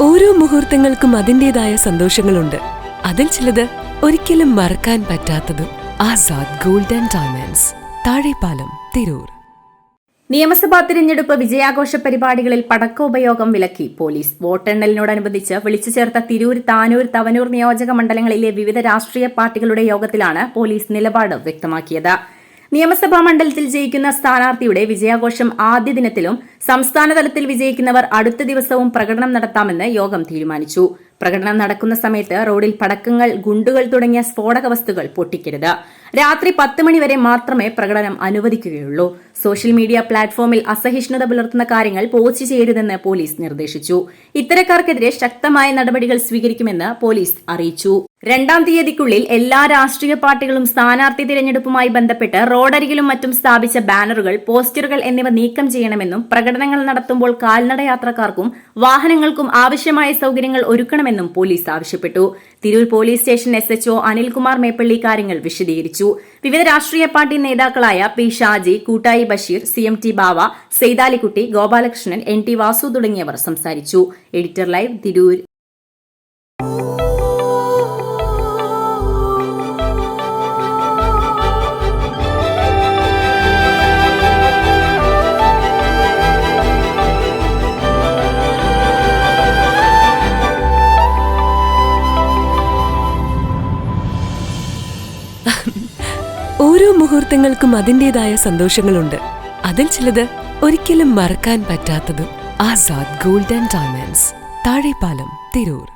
ഓരോ മുഹൂർത്തങ്ങൾക്കും അതിൻ്റെതായ സന്തോഷങ്ങളുണ്ട്. അതിൽ ചിലത് ഒരിക്കലും മറക്കാൻ പറ്റാത്തതും. Azad gold and diamonds, Thazhepalam, Tirur. നിയമസഭാ തിരഞ്ഞെടുപ്പ് വിജയാഘോഷ പരിപാടികളിൽ പടക്ക ഉപയോഗം വിലക്കി പോലീസ്. വോട്ടെണ്ണലിനോടനുബന്ധിച്ച് വിളിച്ചു ചേർത്ത തിരൂർ, താനൂർ, തവനൂർ നിയോജക മണ്ഡലങ്ങളിലെ വിവിധ രാഷ്ട്രീയ പാർട്ടികളുടെ യോഗത്തിലാണ് പോലീസ് നിലപാട് വ്യക്തമാക്കിയത്. നിയമസഭാ മണ്ഡലത്തിൽ ജയിക്കുന്ന സ്ഥാനാർത്ഥിയുടെ വിജയാഘോഷം ആദ്യ ദിനത്തിലും സംസ്ഥാന തലത്തിൽ വിജയിക്കുന്നവർ അടുത്ത ദിവസവും പ്രകടനം നടത്താമെന്ന് യോഗം തീരുമാനിച്ചു. പ്രകടനം നടക്കുന്ന സമയത്ത് റോഡിൽ പടക്കങ്ങൾ, ഗുണ്ടുകൾ തുടങ്ങിയ സ്ഫോടക വസ്തുക്കൾ പൊട്ടിക്കരുത്. രാത്രി 10 മണിവരെ മാത്രമേ പ്രകടനം അനുവദിക്കുകയുള്ളൂ. സോഷ്യൽ മീഡിയ പ്ലാറ്റ്ഫോമിൽ അസഹിഷ്ണുത പുലർത്തുന്ന കാര്യങ്ങൾ പോസ്റ്റ് ചെയ്യരുതെന്ന് പോലീസ് നിർദ്ദേശിച്ചു. ഇത്തരക്കാർക്കെതിരെ ശക്തമായ നടപടികൾ സ്വീകരിക്കുമെന്ന് പോലീസ് അറിയിച്ചു. 2-ാം തീയതിക്കുള്ളിൽ എല്ലാ രാഷ്ട്രീയ പാർട്ടികളും സ്ഥാനാർത്ഥി തിരഞ്ഞെടുപ്പുമായി ബന്ധപ്പെട്ട് റോഡരികിലും മറ്റും സ്ഥാപിച്ച ബാനറുകൾ, പോസ്റ്ററുകൾ എന്നിവ നീക്കം ചെയ്യണമെന്നും പ്രകടനങ്ങൾ നടത്തുമ്പോൾ കാൽനട യാത്രക്കാർക്കും വാഹനങ്ങൾക്കും ആവശ്യമായ സൌകര്യങ്ങൾ ഒരുക്കണമെന്നും പോലീസ് ആവശ്യപ്പെട്ടു. Tirur police station SHO Anilkumar Meppally കാര്യങ്ങൾ വിശദീകരിച്ചു. വിവിധ രാഷ്ട്രീയ പാർട്ടി നേതാക്കളായ പി ഷാജി, കൂട്ടായി ബഷീർ, CMT ബാവ, സെയ്താലിക്കുട്ടി, ഗോപാലകൃഷ്ണൻ, NT വാസു തുടങ്ങിയവർ സംസാരിച്ചു. Editor live, Tirur. ഓരോ മുഹൂർത്തങ്ങൾക്കും അതിൻ്റെതായ സന്തോഷങ്ങളുണ്ട്. അതിൽ ചിലത് ഒരിക്കലും മറക്കാൻ പറ്റാത്തതും. Azad gold and diamonds, Thazhepalam, Tirur.